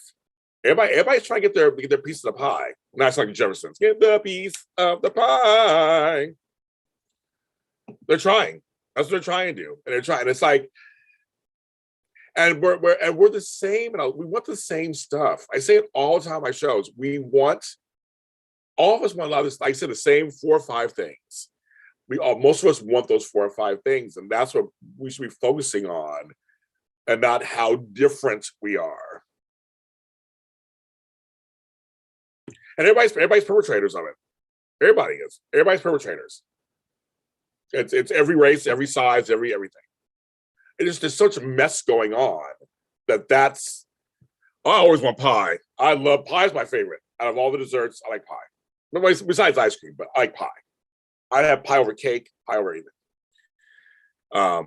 Everybody's trying to get their piece of the pie. Not like the Jeffersons. Get the piece of the pie. They're trying. That's what they're trying to do, and they're trying. And it's like, and we're the same, and we want the same stuff. I say it all the time on my shows. All of us want a lot of this. Like I said, the same 4 or 5 things. Most of us want those 4 or 5 things, and that's what we should be focusing on, and not how different we are. And everybody's perpetrators of it. Everybody is. Everybody's perpetrators. It's every race, every size, everything. There's such a mess going on that's. I always want pie. I love pie. Is my favorite out of all the desserts. I like pie. Besides ice cream, but I like pie. I have pie over cake, pie over anything.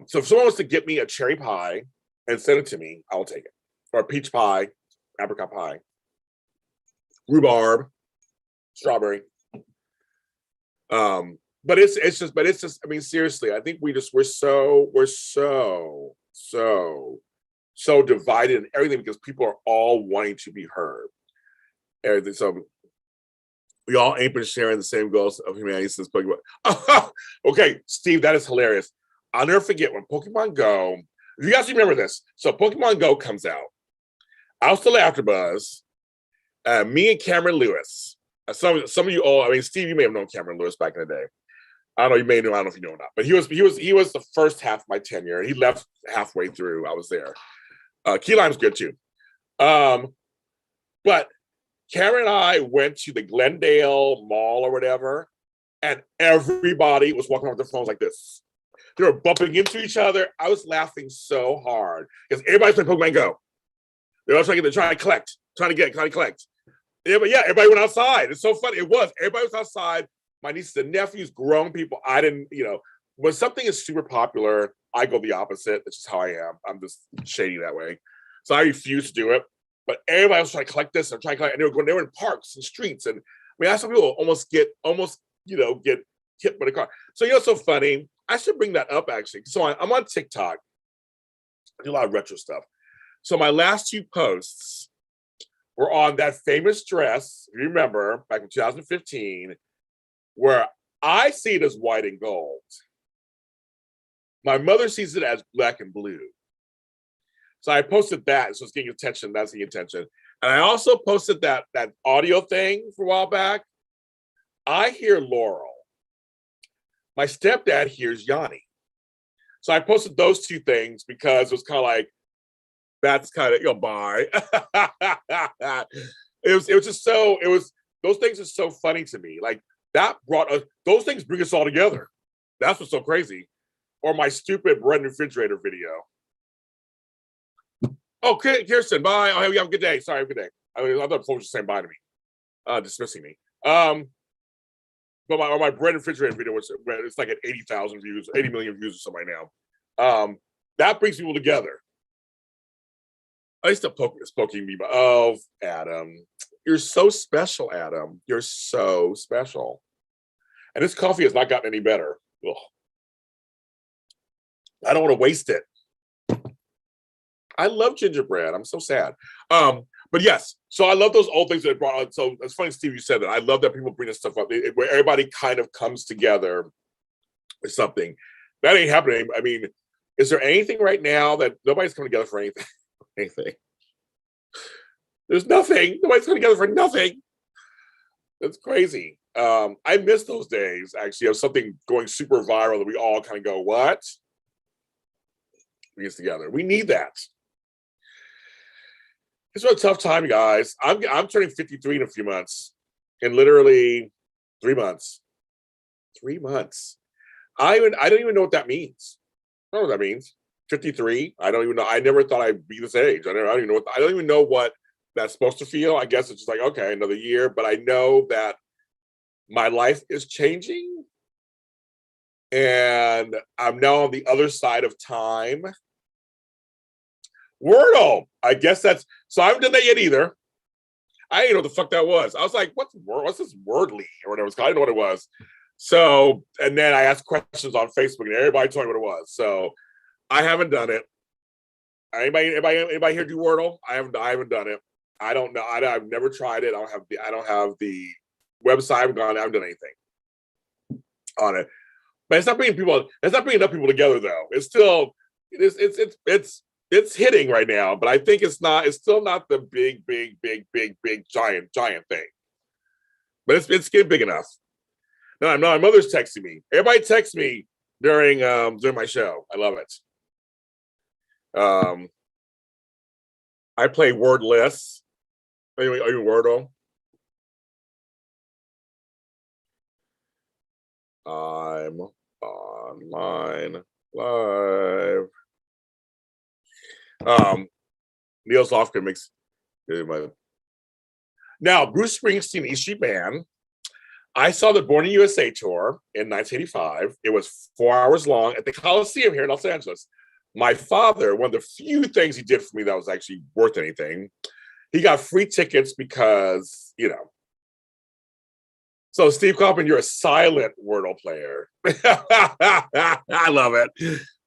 So if someone wants to get me a cherry pie and send it to me, I will take it. Or a peach pie, apricot pie, rhubarb, strawberry. But it's just, I mean, seriously, I think we're so so divided in everything because people are all wanting to be heard. Everything. So we all aim at sharing the same goals of humanity since Pokemon. Okay, Steve, that is hilarious. I'll never forget when Pokemon Go. If you guys remember this, so Pokemon Go comes out. I was still AfterBuzz. Me and Cameron Lewis. Some of you all. I mean, Steve, you may have known Cameron Lewis back in the day. I don't know. You may know. I don't know if you know or not. But he was the first half of my tenure. He left halfway through. I was there. Key Lime's good too. But Cameron and I went to the Glendale Mall or whatever, and everybody was walking around with their phones like this. They were bumping into each other. I was laughing so hard because everybody's playing Pokemon Go. They're all trying to collect. Yeah, but yeah, everybody went outside. It's so funny. It was. Everybody was outside. My nieces and nephews, grown people. I didn't, when something is super popular, I go the opposite. That's just how I am. I'm just shady that way. So I refuse to do it. But everybody was trying to collect this and trying to collect. And they were in parks and streets. And I mean, I saw people almost get hit by the car. So it's so funny. I should bring that up actually. So I'm on TikTok. I do a lot of retro stuff. So my last two posts were on that famous dress, if you remember, back in 2015, where I see it as white and gold. My mother sees it as black and blue. So I posted that, so it's getting attention. That's the attention. And I also posted that audio thing for a while back. I hear Laurel. My stepdad hears Yanni. So I posted those two things because it was kind of like, that's kind of, bye. Those things are so funny to me. Like that brought us, those things bring us all together. That's what's so crazy. Or my stupid bread and refrigerator video. Oh, Kirsten, bye. Oh, have a good day. Sorry, have a good day. I thought folks were saying bye to me, dismissing me. But my bread and refrigerator video, which it's like at 80,000 views, 80 million views or something right now. That brings people together. I used to poking me, but Adam, you're so special, Adam. You're so special. And this coffee has not gotten any better. Ugh. I don't want to waste it. I love gingerbread. I'm so sad. But yes, so I love those old things that it brought on. So it's funny, Steve, you said that. I love that people bring this stuff up where everybody kind of comes together with something. That ain't happening. I mean, is there anything right now that nobody's coming together for anything? Anything? There's nothing. Nobody's coming together for nothing. That's crazy. I miss those days, actually, of something going super viral that we all kind of go, what? Bring us together. We need that. It's a tough time, guys. I'm turning 53 in a few months. In literally 3 months. 3 months. I don't even know what that means. I don't know what that means. 53. I don't even know. I never thought I'd be this age. I don't even know what that's supposed to feel. I guess it's just like, okay, another year. But I know that my life is changing. And I'm now on the other side of time. Wordle. I guess that's, so I haven't done that yet either. I didn't know what the fuck that was. I was like, what's this Wordly or whatever it's called? I didn't know what it was. So, and then I asked questions on Facebook and everybody told me what it was. So I haven't done it. Anybody here do Wordle? I haven't done it. I don't know. I've never tried it. I don't have the website. I haven't done anything on it. But it's not bringing enough people together though. It's still, it's hitting right now, but I think it's still not the big giant thing. But it's getting big enough. No, my mother's texting me. Everybody texts me during my show. I love it. I play wordless. Are you Wordle? I'm online live. Neil's Lofgren makes now Bruce Springsteen, East Street Band. I saw the Born in USA tour in 1985. It was 4 hours long at the Coliseum here in Los Angeles. My father, one of the few things he did for me that was actually worth anything, he got free tickets because, So Steve Kaufman, you're a silent Wordle player. I love it.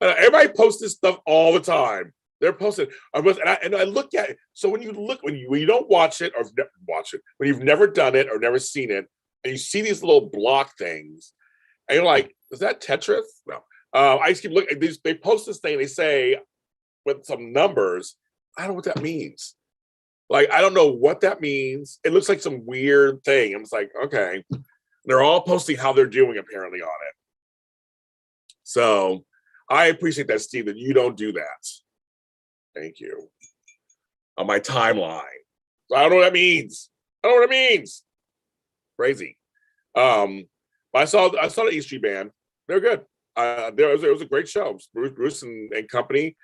Everybody posts this stuff all the time. They're posted. And I look at it. So when you don't watch it or watch it, when you've never done it or never seen it, and you see these little block things, and you're like, is that Tetris? No. I just keep looking. They post this thing. They say with some numbers. I don't know what that means. Like, I don't know what that means. It looks like some weird thing. I'm just like, okay. They're all posting how they're doing apparently on it. So I appreciate that, Steve, that you don't do that. Thank you. On my timeline. So I don't know what that means. I don't know what it means. Crazy. I saw the E Street Band. They're good. It was a great show. Bruce and company.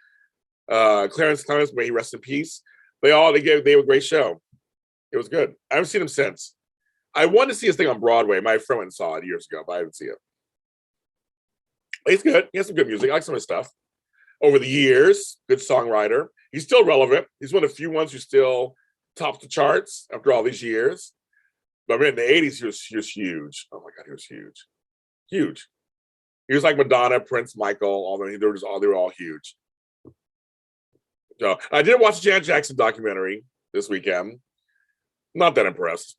Clarence, may he rest in peace. They were a great show. It was good. I haven't seen him since. I wanted to see his thing on Broadway. My friend went and saw it years ago, but I didn't see it. He's good. He has some good music. I like some of his stuff. Over the years, good songwriter. He's still relevant. He's one of the few ones who still tops the charts after all these years. But in the 80s, he was huge. Oh my God, he was huge. Huge. He was like Madonna, Prince, Michael, they were all huge. So I did watch the Janet Jackson documentary this weekend. Not that impressed.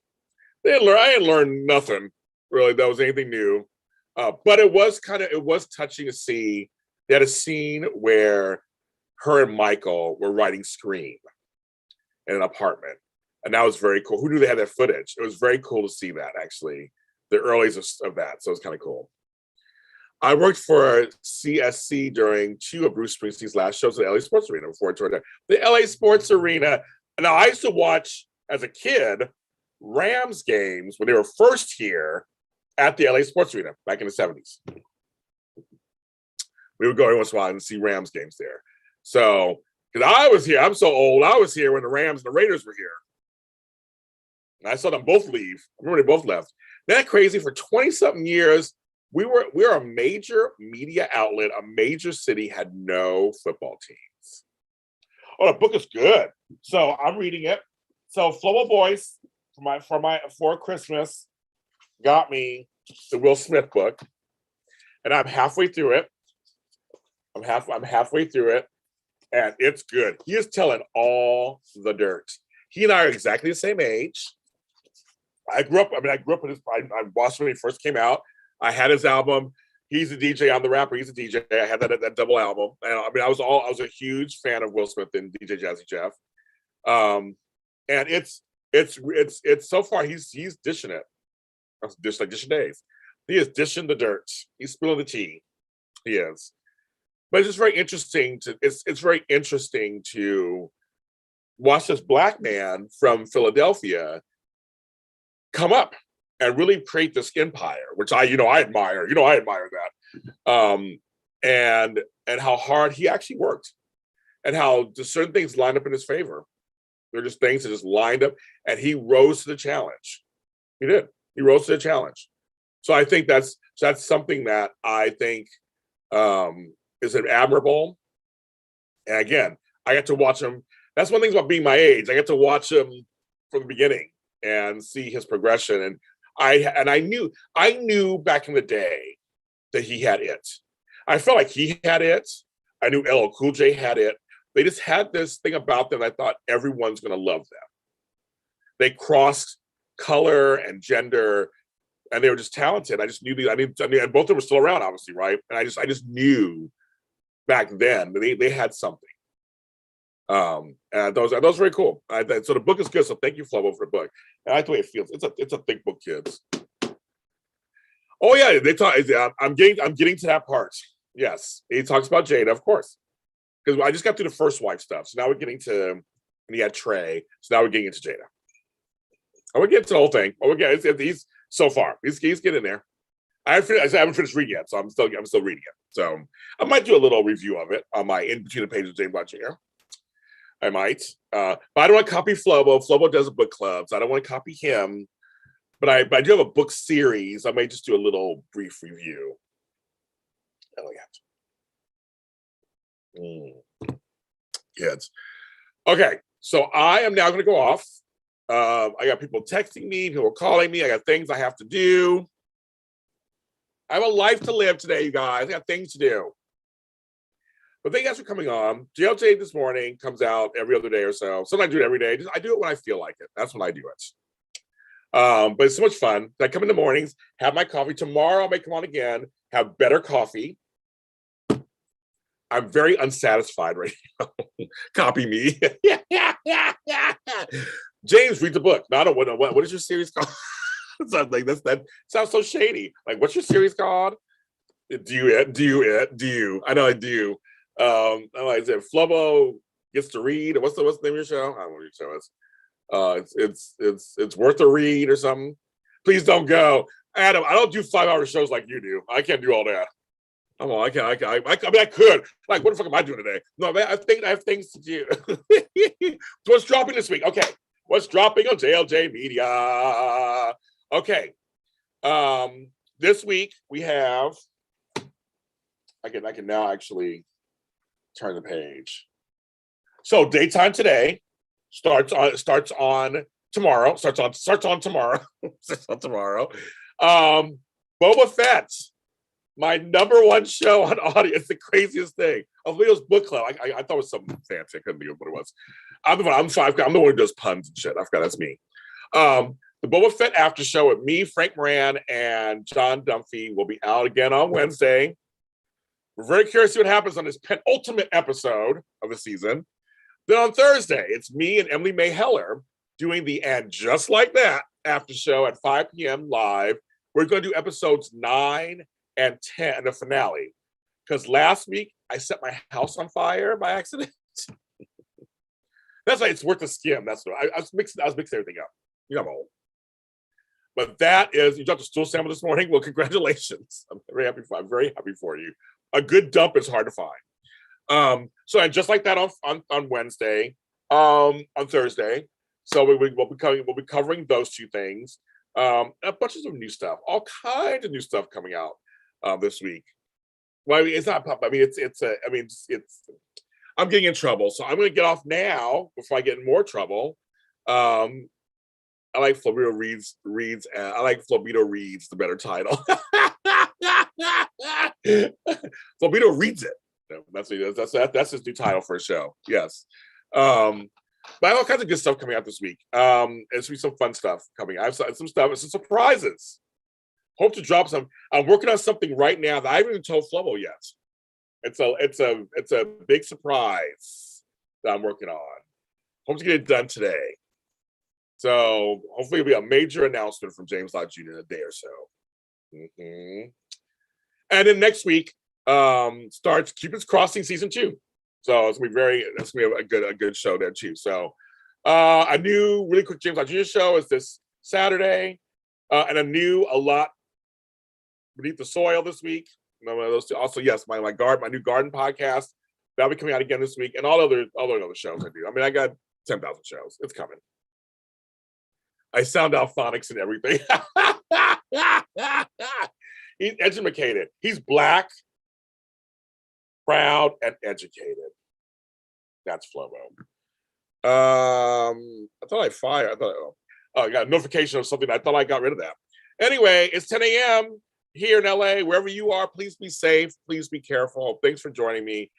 I didn't learn nothing really that was anything new. But it was touching to see. They had a scene where her and Michael were writing Scream in an apartment. And that was very cool. Who knew they had that footage? It was very cool to see that, actually, the earlies of that. So it was kind of cool. I worked for CSC during 2 of Bruce Springsteen's last shows at the LA Sports Arena before I toured there. The LA Sports Arena. Now, I used to watch, as a kid, Rams games when they were first here at the LA Sports Arena back in the 70s. We would go every once in a while and see Rams games there. So, because I was here, I'm so old, I was here when the Rams and the Raiders were here. And I saw them both leave. I remember they both left. Isn't that crazy? For 20-something years, we're a major media outlet. A major city had no football teams. Oh, the book is good. So I'm reading it. So Flow Boyce for Christmas got me the Will Smith book, and I'm halfway through it. I'm halfway through it, and it's good. He is telling all the dirt. He and I are exactly the same age. I grew up with his. I watched when he first came out. I had his album. He's a DJ. I'm the rapper. He's a DJ. I had that double album. And I was a huge fan of Will Smith and DJ Jazzy Jeff. And it's so far he's dishing it. Dishing days. He is dishing the dirt. He's spilling the tea. He is. But it's just very interesting it's very interesting to watch this black man from Philadelphia come up and really create this empire, which I admire. I admire that. And how hard he actually worked, and how just certain things lined up in his favor. They're just things that just lined up, and he rose to the challenge. He did. He rose to the challenge. So I think that's something that I think is admirable. And again, I get to watch him. That's one thing about being my age. I get to watch him from the beginning and see his progression. And I knew back in the day that he had it. I felt like he had it. I knew LL Cool J had it. They just had this thing about them. I thought everyone's going to love them. They crossed color and gender, and they were just talented. I just knew and both of them were still around, obviously, right? And I just knew back then that they had something. And that was very cool. So the book is good. So thank you, Flobo, for the book. And I like the way it feels. It's a thick book, kids. Oh yeah, they talk. I'm getting to that part. Yes, he talks about Jada, of course, because I just got through the first wife stuff. So now we're getting to, and he had Trey. So now we're getting into Jada. And we're getting to the whole thing. Oh, he's so far. He's getting there. I haven't finished reading yet, so I'm still reading it. So I might do a little review of it on my In Between the Pages James Lott Jr. I might, but I don't want to copy Flobo. Flobo does a book club, so I don't want to copy him. But I do have a book series. I might just do a little brief review. Oh yeah, kids. Okay, so I am now going to go off. I got people texting me, people calling me. I got things I have to do. I have a life to live today, you guys. I got things to do. But thank you guys for coming on. JLJ this morning comes out every other day or so. Sometimes I do it every day. I do it when I feel like it. That's when I do it. But it's so much fun. I come in the mornings, have my coffee. Tomorrow I may come on again, have better coffee. I'm very unsatisfied right now. Copy me. James, read the book. No, I don't know what is your series called? Like that sounds so shady. Like, what's your series called? Do you? I know I do. Like I said, Flubbo gets to read. What's the name of your show? I don't know what your show is. It's worth a read or something. Please don't go, Adam. I don't do 5-hour shows like you do. I can't do all that. I'm all, I mean, I could. Like, what the fuck am I doing today? No, man, I think I have things to do. What's dropping this week? Okay, what's dropping on JLJ Media? Okay, this week we have. I can now actually turn the page. So daytime today starts on tomorrow. Starts on tomorrow. Boba Fett, my number one show on audio. It's the craziest thing. Leo's book club. I thought it was something fancy. I couldn't think of what it was. I'm the one who does puns and shit. I forgot that's me. The Boba Fett after show with me, Frank Moran, and John Dunphy will be out again on Wednesday. We're very curious to see what happens on this penultimate episode of the season. Then on Thursday, it's me and Emily May Heller doing the And Just Like That after show at 5 p.m. live. We're going to do episodes 9 and 10 and the finale. Because last week, I set my house on fire by accident. That's why it's worth a skim. That's what I was mixing everything up. You know, I'm old. But that is, you dropped a stool sample this morning. Well, congratulations. I'm very happy for you. A good dump is hard to find. So and just like that on Wednesday, on Thursday. So we'll be covering those two things. A bunch of new stuff, all kinds of new stuff coming out this week. Well, I mean, it's not pop. I mean, it's I'm getting in trouble, so I'm going to get off now before I get in more trouble. I like Flobito reads. I like Flobito reads the better title. Flobito reads it. That's his new title for a show. Yes. But I have all kinds of good stuff coming out this week. There's be some fun stuff coming. I have some stuff. Some surprises. Hope to drop some. I'm working on something right now that I haven't even told Flobo yet. It's a big surprise that I'm working on. Hope to get it done today. So hopefully it'll be a major announcement from James Lott Jr. in a day or so. Mm-hmm. And then next week starts Cupid's Crossing season 2. So it's gonna be a good show there too. So a new really quick James Lott Jr. show is this Saturday, and a lot Beneath the Soil this week. Those two. Also, yes, my new garden podcast that'll be coming out again this week, and all other shows I do. I mean, I got 10,000 shows. It's coming. I sound out phonics and everything. He's educated. He's Black, proud, and educated. That's Flobo. I thought I got a notification of something. I thought I got rid of that. Anyway, it's 10 a.m. here in LA. Wherever you are, please be safe. Please be careful. Thanks for joining me.